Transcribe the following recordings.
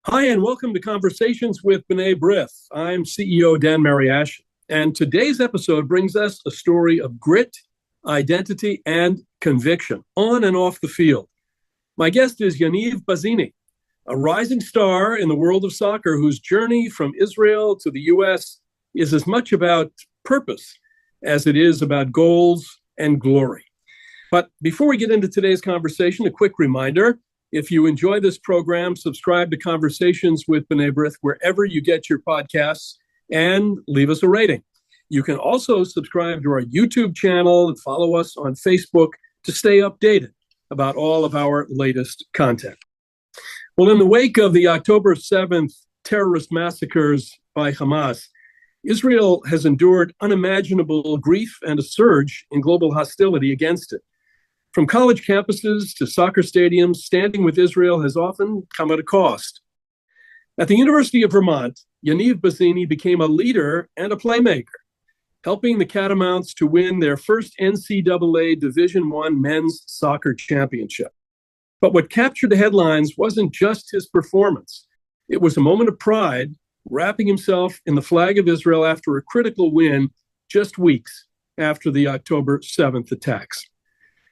Hi, and welcome to Conversations with B'rith. I'm CEO Dan Mariaschin, and today's episode brings us a story of grit, identity, and conviction on and off the field. My guest is Yaniv Bazini, a rising star in the world of soccer whose journey from Israel to the U.S. is as much about purpose as it is about goals and glory. But before we get into today's conversation, a quick reminder. If you enjoy this program, subscribe to Conversations with B'nai B'rith wherever you get your podcasts and leave us a rating. You can also subscribe to our YouTube channel and follow us on Facebook to stay updated about all of our latest content. Well, in the wake of the October 7th terrorist massacres by Hamas, Israel has endured unimaginable grief and a surge in global hostility against it. From college campuses to soccer stadiums, standing with Israel has often come at a cost. At the University of Vermont, Yaniv Bazini became a leader and a playmaker, helping the Catamounts to win their first NCAA Division I men's soccer championship. But what captured the headlines wasn't just his performance. It was a moment of pride, wrapping himself in the flag of Israel after a critical win just weeks after the October 7th attacks.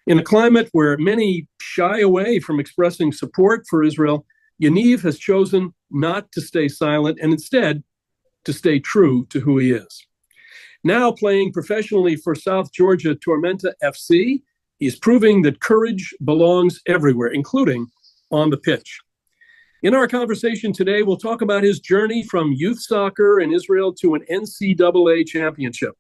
In a climate where many shy away from expressing support for Israel, Yaniv has chosen not to stay silent and instead to stay true to who he is. Now playing professionally for South Georgia Tormenta FC, he's proving that courage belongs everywhere, including on the pitch. In our conversation today, we'll talk about his journey from youth soccer in Israel to an NCAA championship,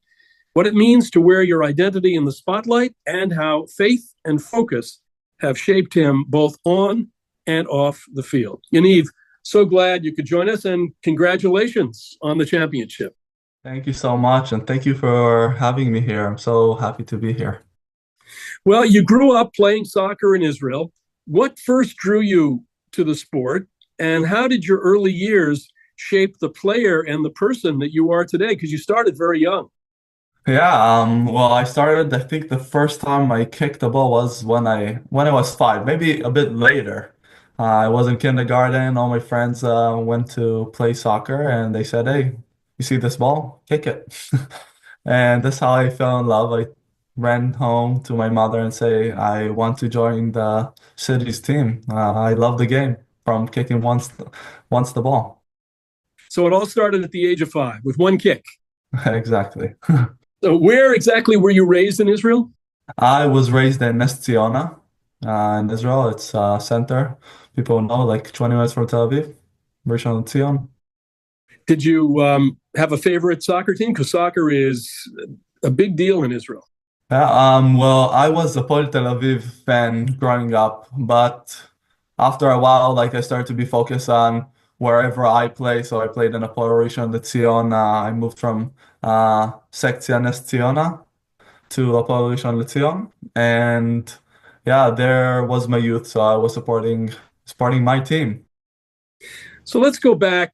what it means to wear your identity in the spotlight, and how faith and focus have shaped him both on and off the field. Yaniv, so glad you could join us, and congratulations on the championship. Thank you so much, and thank you for having me here. I'm so happy to be here. Well, you grew up playing soccer in Israel. What first drew you to the sport, and how did your early years shape the player and the person that you are today? Because you started very young. Well, I started, I think the first time I kicked the ball was when I was five, maybe a bit later. I was in kindergarten. All my friends went to play soccer, and they said, "Hey, you see this ball? Kick it." And that's how I fell in love. I ran home to my mother and say, "I want to join the city's team. I love the game from kicking once the ball." So it all started at the age of 5 with one kick. Exactly. So where exactly were you raised in Israel? I was raised in Ness Tziona, in Israel. It's center. People know, like 20 minutes from Tel Aviv, Rishon LeZion. Did you have a favorite soccer team? Because soccer is a big deal in Israel. Well, I was a Hapoel Tel Aviv fan growing up, but after a while, like I started to be focused on wherever I play. So I played in Hapoel Rishon LeZion. I moved from Sektia Ness Tziona to Hapoel Rishon LeZion, and yeah, there was my youth, so I was supporting my team. So let's go back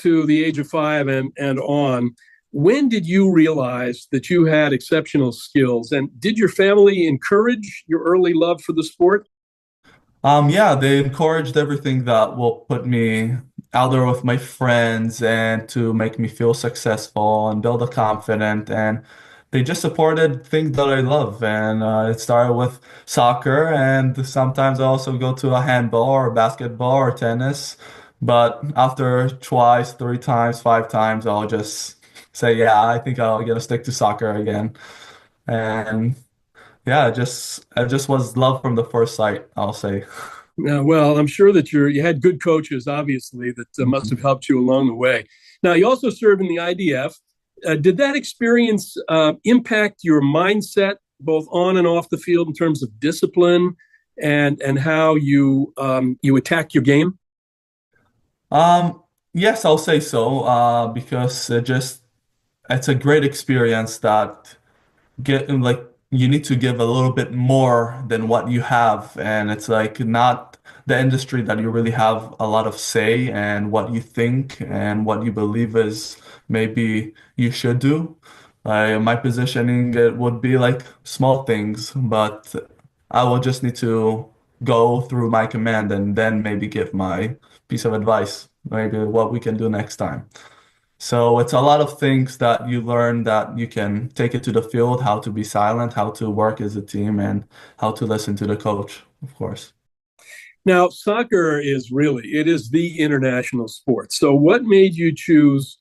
to the age of 5 and on. When did you realize that you had exceptional skills? And did your family encourage your early love for the sport? Yeah, they encouraged everything that will put me out there with my friends and to make me feel successful and build a confidence. And they just supported things that I love. And it started with soccer, and sometimes I also go to a handball or basketball or tennis. But after twice, three times, five times, I'll just say, yeah, I think I'll get to stick to soccer again. And yeah, it just was love from the first sight, I'll say. Well, I'm sure that you had good coaches, obviously, that must have helped you along the way. Now, you also served in the IDF. Did that experience impact your mindset, both on and off the field, in terms of discipline and how you attack your game? Yes, I'll say so, because it's a great experience that get like you need to give a little bit more than what you have, and it's like not the industry that you really have a lot of say and what you think and what you believe is maybe you should do. My positioning, it would be like small things, but I will just need to go through my command and then maybe give my piece of advice, maybe what we can do next time. So it's a lot of things that you learn that you can take it to the field, how to be silent, how to work as a team, and how to listen to the coach, of course. Now, soccer it is the international sport. So what made you choose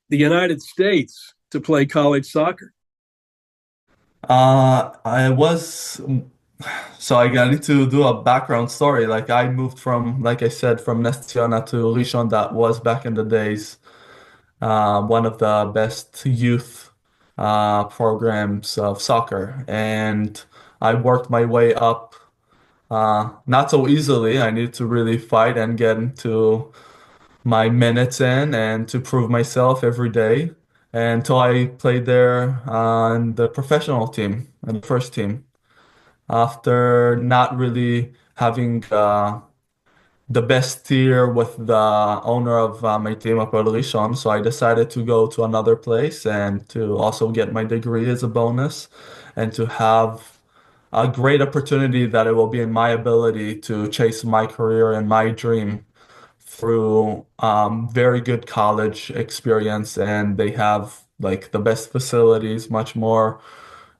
the United States to play college soccer? I was so I need to do a background story. Like I moved from, like I said, from Ness Ziona to Rishon. That was back in the days, one of the best youth programs of soccer, and I worked my way up. Not so easily. I needed to really fight and get into my minutes in and to prove myself every day until I played there on the professional team and the first team. After not really having the best tier with the owner of my team up at Rishon, so I decided to go to another place and to also get my degree as a bonus and to have a great opportunity that it will be in my ability to chase my career and my dream through very good college experience, and they have like the best facilities, much more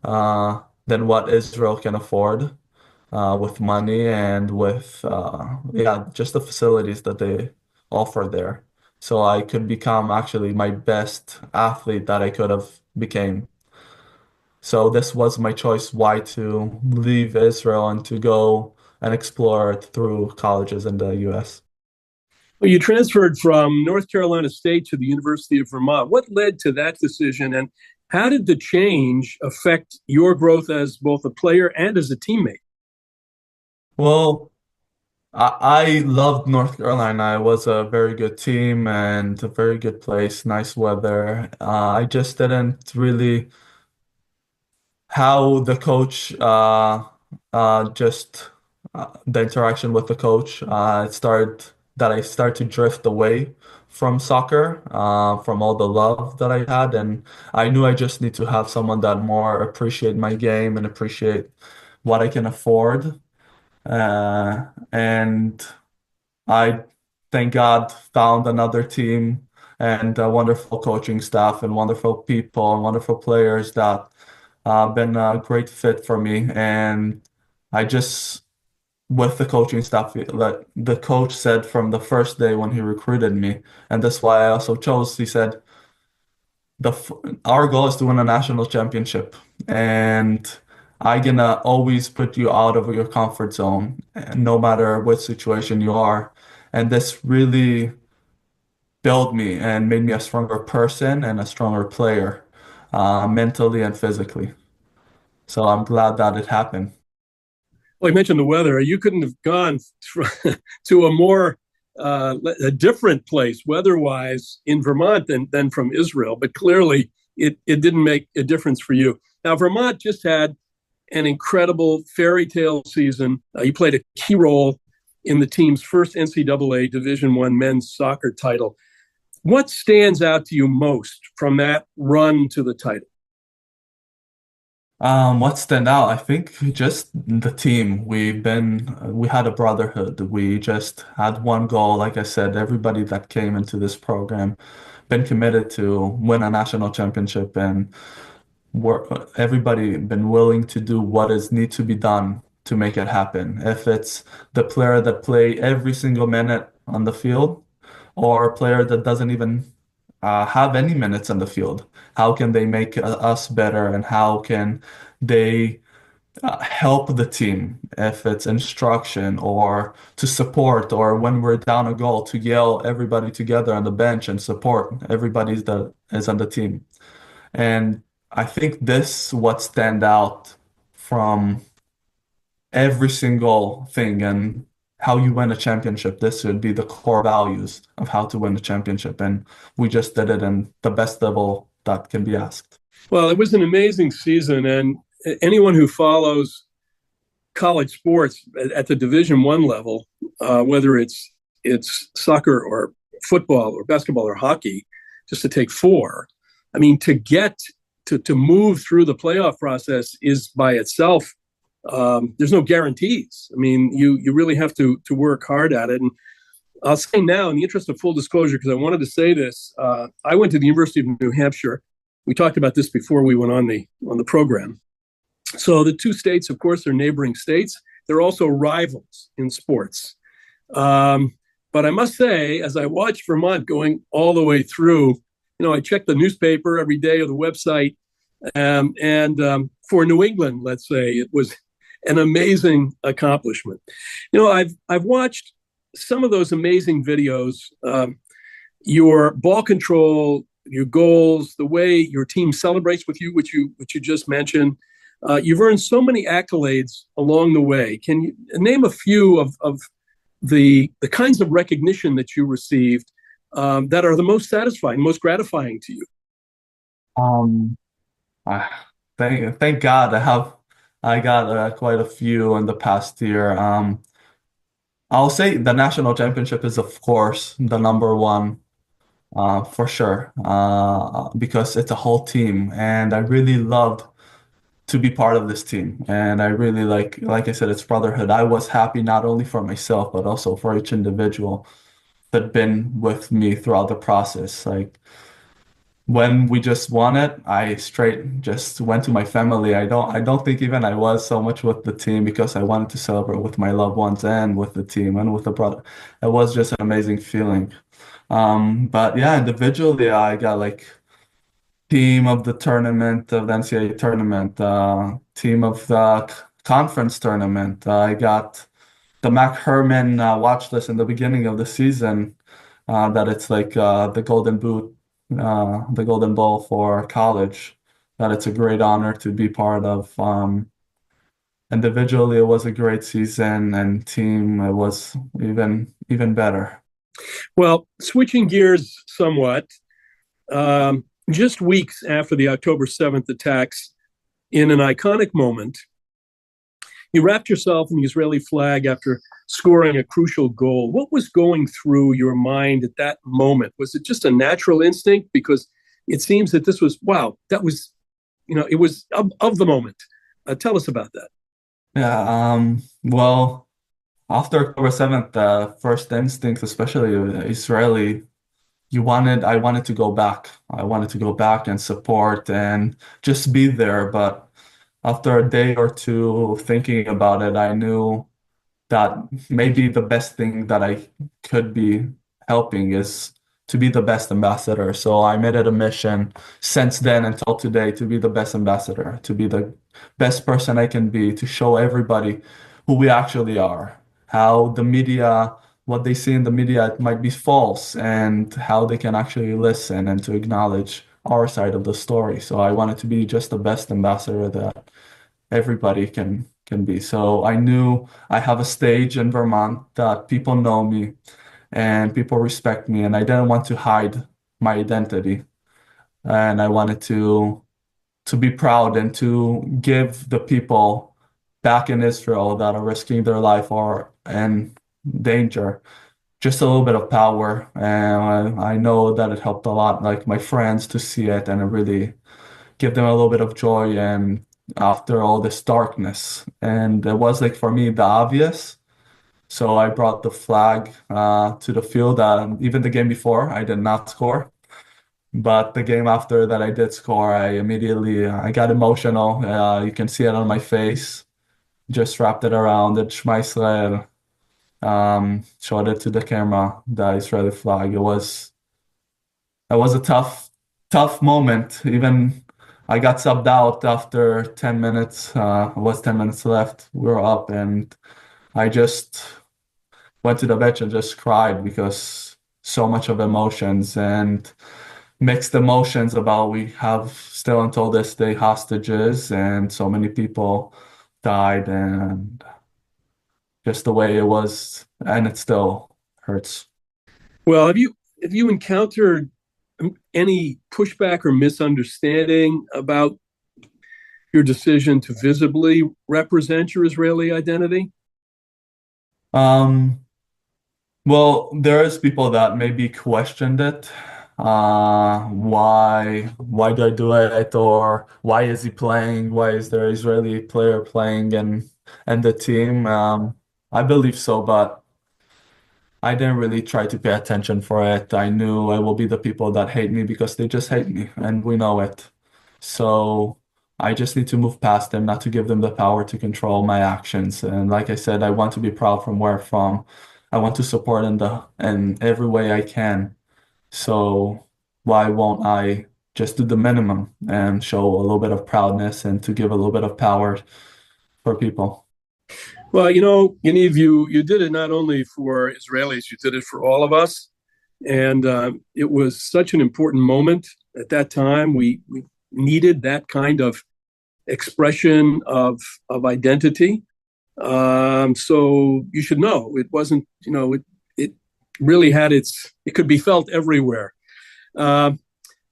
than what Israel can afford with money and with yeah, just the facilities that they offer there. So I could become actually my best athlete that I could have became. So this was my choice why to leave Israel and to go and explore it through colleges in the US. Well, you transferred from North Carolina State to the University of Vermont. What led to that decision, and how did the change affect your growth as both a player and as a teammate? Well, I loved North Carolina. It was a very good team and a very good place, nice weather. I just didn't really how the coach just the interaction with the coach it started that I started to drift away from soccer, from all the love that I had, and I knew I just need to have someone that more appreciate my game and appreciate what I can afford. And I, thank God, found another team and a wonderful coaching staff and wonderful people and wonderful players that been a great fit for me. And I just, with the coaching staff, like the coach said from the first day when he recruited me, and that's why I also chose, he said, our goal is to win a national championship. And I'm gonna always put you out of your comfort zone, no matter what situation you are. And this really built me and made me a stronger person and a stronger player, mentally and physically. So I'm glad that it happened. Well, you mentioned the weather. You couldn't have gone to a more a different place weather-wise in Vermont than from Israel, but clearly it didn't make a difference for you. Now, Vermont just had an incredible fairy tale season. You played a key role in the team's first NCAA Division I men's soccer title. What stands out to you most from that run to the title? What stand out? I think just the team. We had a brotherhood. We just had one goal. Like I said, everybody that came into this program been committed to win a national championship, and everybody been willing to do what is need to be done to make it happen. If it's the player that play every single minute on the field, or a player that doesn't even have any minutes on the field, how can they make us better, and how can they help the team if it's instruction or to support, or when we're down a goal to yell everybody together on the bench and support everybody that is on the team. And I think this what stand out from every single thing and how you win a championship. This would be the core values of how to win a championship. And we just did it in the best level that can be asked. Well, it was an amazing season, and anyone who follows college sports at the Division I level, whether it's soccer or football or basketball or hockey, just to take four. I mean, to get to move through the playoff process is by itself There's no guarantees. I mean, you really have to work hard at it. And I'll say now, in the interest of full disclosure, because I wanted to say this, I went to the University of New Hampshire. We talked about this before we went on the program. So the two states, of course, are neighboring states. They're also rivals in sports. But I must say, as I watched Vermont going all the way through, I checked the newspaper every day or the website, and for New England, let's say, it was an amazing accomplishment. I've watched some of those amazing videos. Your ball control, your goals, the way your team celebrates with you, which you just mentioned. You've earned so many accolades along the way. Can you name a few of the kinds of recognition that you received that are the most satisfying, most gratifying to you? Um, thank God I got quite a few in the past year. I'll say the national championship is, of course, the number one, for sure, because it's a whole team, and I really loved to be part of this team. And I really like I said, it's brotherhood. I was happy not only for myself, but also for each individual that been with me throughout the process. Like when we just won it, I straight just went to my family. I don't think even I was so much with the team because I wanted to celebrate with my loved ones and with the team and with the brother. It was just an amazing feeling. But yeah, individually I got like team of the tournament of the NCAA tournament, team of the conference tournament. I got the Mac Herman watch list in the beginning of the season, that it's like the Golden Boot, the Golden Ball for college, that it's a great honor to be part of. Individually, it was a great season, and team, it was even better. Well, switching gears somewhat, just weeks after the October 7th attacks, in an iconic moment, you wrapped yourself in the Israeli flag after scoring a crucial goal. What was going through your mind at that moment? Was it just a natural instinct? Because it seems that this was, wow, that was, it was of the moment. Tell us about that. Yeah, well, after October 7th, the first instinct, especially Israeli, I wanted to go back. I wanted to go back and support and just be there. But after a day or two of thinking about it, I knew that maybe the best thing that I could be helping is to be the best ambassador. So I made it a mission since then until today to be the best ambassador, to be the best person I can be, to show everybody who we actually are, how the media, what they see in the media, it might be false, and how they can actually listen and to acknowledge our side of the story. So I wanted to be just the best ambassador that everybody can be. So I knew I have a stage in Vermont that people know me and people respect me, and I didn't want to hide my identity. And I wanted to be proud and to give the people back in Israel that are risking their life or in danger just a little bit of power. And I know that it helped a lot, like my friends, to see it and it really give them a little bit of joy and after all this darkness. And it was like for me the obvious. So I brought the flag to the field. Even the game before, I did not score. But the game after that I did score, I immediately I got emotional. You can see it on my face. Just wrapped it around the Shema Israel, showed it to the camera, the Israeli flag. It was a tough moment. Even I got subbed out after 10 minutes. It was 10 minutes left. We were up, and I just went to the bench and just cried because so much of emotions and mixed emotions about we have still until this day hostages and so many people died and just the way it was, and it still hurts. Well, have you encountered any pushback or misunderstanding about your decision to visibly represent your Israeli identity? Um, well, there's people that maybe questioned it. Why do I do it? Or why is he playing? Why is there Israeli player playing and the team? I believe so, but I didn't really try to pay attention for it. I knew I will be the people that hate me because they just hate me, and we know it. So I just need to move past them, not to give them the power to control my actions. And like I said, I want to be proud from where I'm from. I want to support in every way I can. So why won't I just do the minimum and show a little bit of proudness and to give a little bit of power for people? Well, Yaniv, you did it not only for Israelis, you did it for all of us. And it was such an important moment at that time. We needed that kind of expression of identity. So you should know it wasn't, it really had it could be felt everywhere. Uh,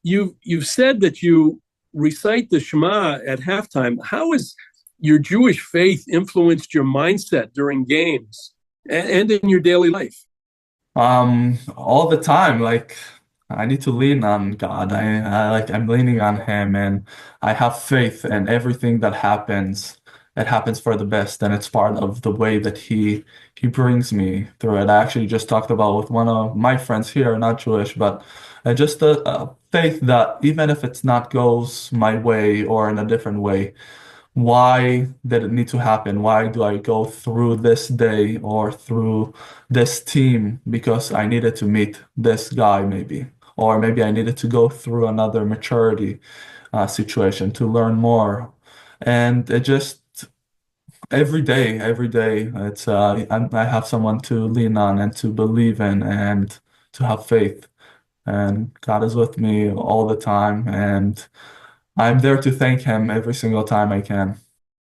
you've said that you recite the Shema at halftime. How has your Jewish faith influenced your mindset during games and in your daily life? All the time, like I need to lean on God. I'm leaning on Him, and I have faith in everything that happens. It happens for the best, and it's part of the way that He brings me through it. I actually just talked about with one of my friends here, not Jewish, but just a faith that even if it's not goes my way or in a different way, why did it need to happen? Why do I go through this day or through this team? Because I needed to meet this guy, maybe. Or maybe I needed to go through another maturity situation to learn more. And it just every day, I have someone to lean on and to believe in and to have faith. And God is with me all the time, and I'm there to thank Him every single time I can.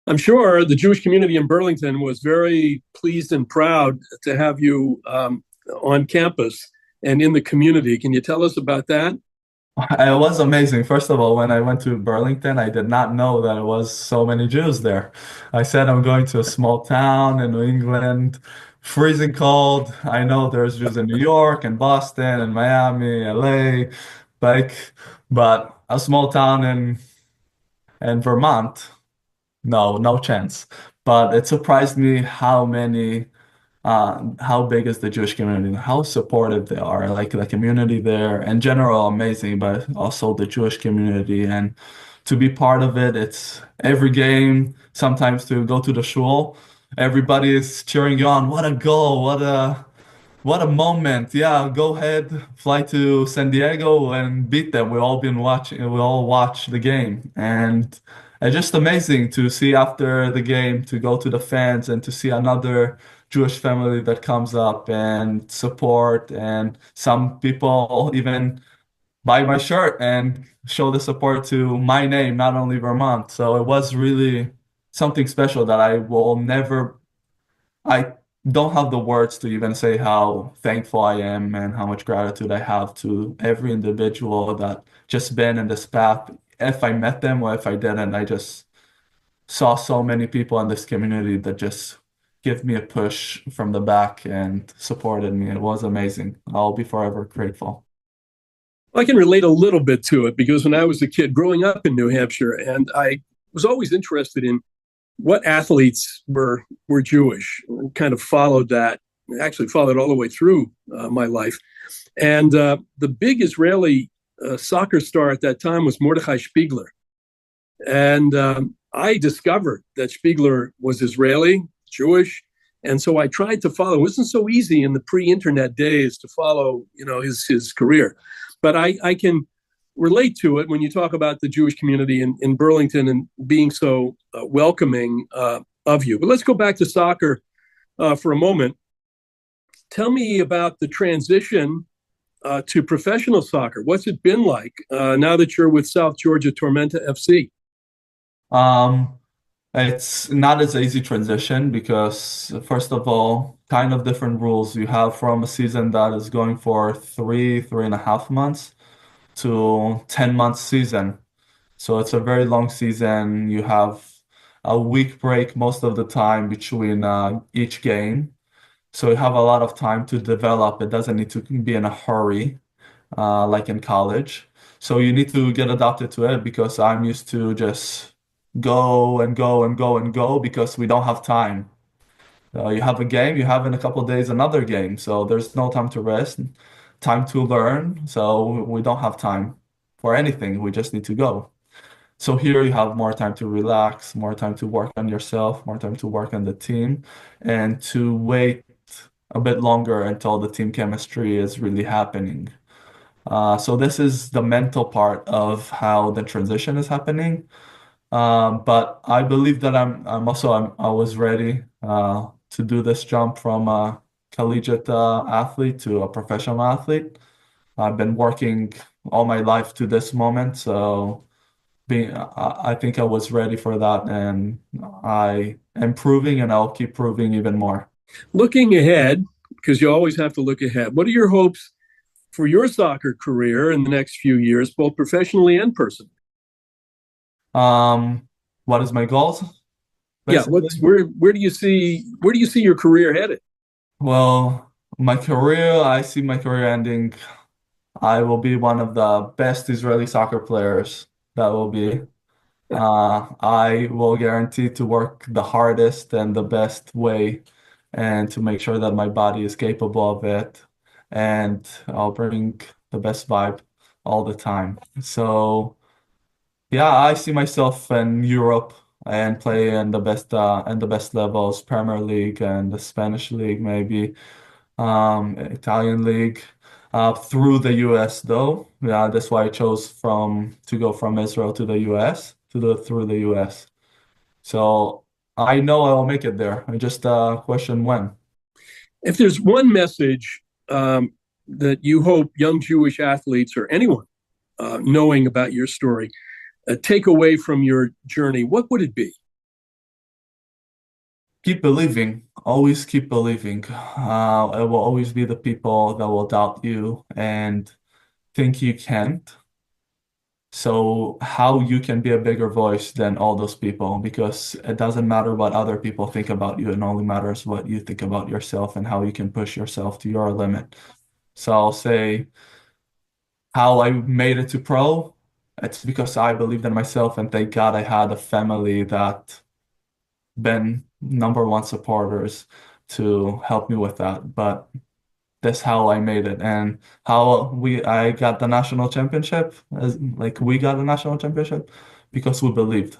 I'm sure the Jewish community in Burlington was very pleased and proud to have you on campus and in the community. Can you tell us about that? It was amazing. First of all, when I went to Burlington, I did not know that it was so many Jews there. I said I'm going to a small town in New England, freezing cold. I know there's Jews in New York and Boston and Miami, LA, like, but a small town in Vermont, no, no chance. But it surprised me how big is the Jewish community, how supportive they are, like the community there in general, amazing, but also the Jewish community. And to be part of it, it's every game, sometimes to go to the shul, everybody is cheering you on. What a goal, what a moment. Yeah, go ahead, fly to San Diego and beat them. We all watch the game. And it's just amazing to see after the game, to go to the fans and to see another Jewish family that comes up and support. And some people even buy my shirt and show the support to my name, not only Vermont. So it was really something special that I don't have the words to even say how thankful I am and how much gratitude I have to every individual that just been in this path. If I met them or if I didn't, I just saw so many people in this community that just give me a push from the back and supported me. It was amazing. I'll be forever grateful. I can relate a little bit to it because when I was a kid growing up in New Hampshire, and I was always interested in what athletes were Jewish, and kind of followed that, actually followed all the way through my life. And the big Israeli soccer star at that time was Mordechai Spiegler. And I discovered that Spiegler was Israeli, Jewish. And so I tried to follow. It wasn't so easy in the pre-internet days to follow, his career. But I can relate to it when you talk about the Jewish community in Burlington and being so welcoming of you. But let's go back to soccer for a moment. Tell me about the transition to professional soccer. What's it been like now that you're with South Georgia Tormenta FC? Um, it's not as easy transition because, first of all, kind of different rules you have from a season that is going for 3.5 months to 10 months season. So it's a very long season. You have a week break most of the time between each game. So you have a lot of time to develop. It doesn't need to be in a hurry. like in college. So you need to get adapted to it because I'm used to just go and go and go and go because we don't have time. You have a game, you have in a couple of days another game. So there's no time to rest, time to learn. So we don't have time for anything. We just need to go. So here you have more time to relax, more time to work on yourself, more time to work on the team, and to wait a bit longer until the team chemistry is really happening. So this is the mental part of how the transition is happening. But I believe that I was ready to do this jump from a collegiate athlete to a professional athlete. I've been working all my life to this moment, so I think I was ready for that, and I am proving, and I'll keep proving even more. Looking ahead, because you always have to look ahead, what are your hopes for your soccer career in the next few years, both professionally and personally? What is my goals, Yeah, basically? where do you see your career headed? Well, my career, I see my career ending. I will be one of the best Israeli soccer players that will be. I will guarantee to work the hardest and the best way and to make sure that my body is capable of it. And I'll bring the best vibe all the time. So, yeah, I see myself in Europe and play in the best levels, Premier League and the Spanish League, maybe Italian league, through the US though. Yeah, that's why I chose from to go from Israel to the US to the through the US. So I know I will make it there. I just question when. If there's one message that you hope young Jewish athletes or anyone knowing about your story take away from your journey, what would it be? Keep believing. Always keep believing. It will always be the people that will doubt you and think you can't. So how you can be a bigger voice than all those people, because it doesn't matter what other people think about you. It only matters what you think about yourself and how you can push yourself to your limit. So I'll say how I made it to pro. It's because I believed in myself, and thank God I had a family that been number one supporters to help me with that. But that's how I made it, and how we I got the national championship, as like we got a national championship because we believed.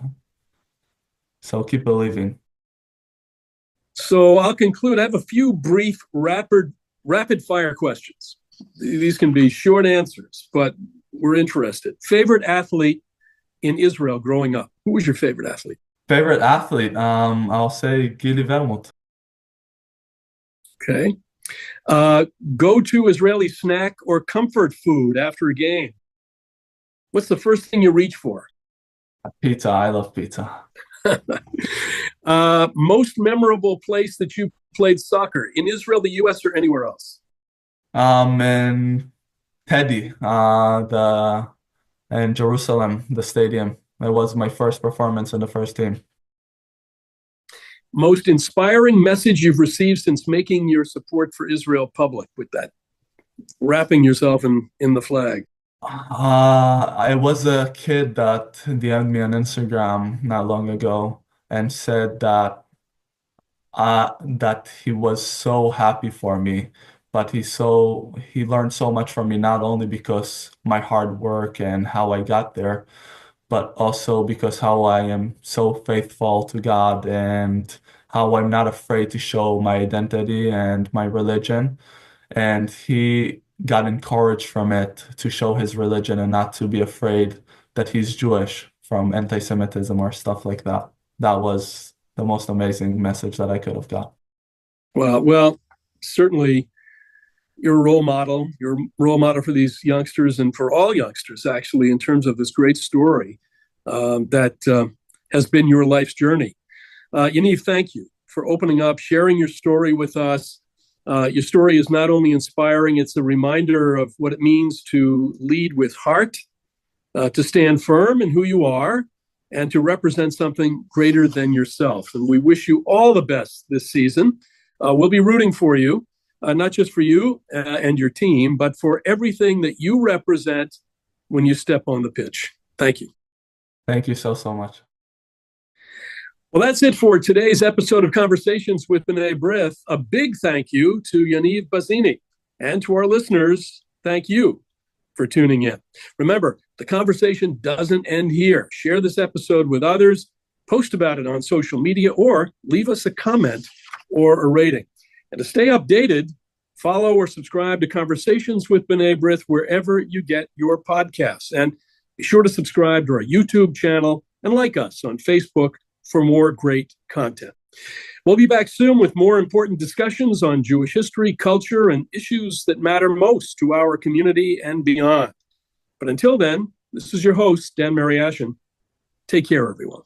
So keep believing. So I'll conclude. I have a few brief, rapid fire questions. These can be short answers, but we're interested. Favorite athlete in Israel growing up? Who was your favorite athlete? Favorite athlete? I'll say Gili Vermont. Okay. Go to Israeli snack or comfort food after a game? What's the first thing you reach for? Pizza. I love pizza. Most memorable place that you played soccer in Israel, the US, or anywhere else? And Teddy, the in Jerusalem, the stadium. It was my first performance in the first team. Most inspiring message you've received since making your support for Israel public with that, wrapping yourself in the flag? I was a kid that DM'd me on Instagram not long ago and said that he was so happy for me, but he learned so much from me, not only because my hard work and how I got there, but also because how I am so faithful to God and how I'm not afraid to show my identity and my religion. And he got encouraged from it to show his religion and not to be afraid that he's Jewish from anti-Semitism or stuff like that. That was the most amazing message that I could have got. Well, certainly you're a role model. You're a role model for these youngsters and for all youngsters, actually, in terms of this great story that has been your life's journey. Yaniv, thank you for opening up, sharing your story with us. Your story is not only inspiring, it's a reminder of what it means to lead with heart, to stand firm in who you are, and to represent something greater than yourself. And we wish you all the best this season. We'll be rooting for you. not just for you and your team, but for everything that you represent when you step on the pitch. Thank you. Thank you so much. Well, that's it for today's episode of Conversations with B'nai B'rith. A big thank you to Yaniv Bazini, and to our listeners, thank you for tuning in. Remember, the conversation doesn't end here. Share this episode with others, post about it on social media, or leave us a comment or a rating. And to stay updated, follow or subscribe to Conversations with B'nai B'rith wherever you get your podcasts. And be sure to subscribe to our YouTube channel and like us on Facebook for more great content. We'll be back soon with more important discussions on Jewish history, culture, and issues that matter most to our community and beyond. But until then, this is your host, Dan Mariaschin. Take care, everyone.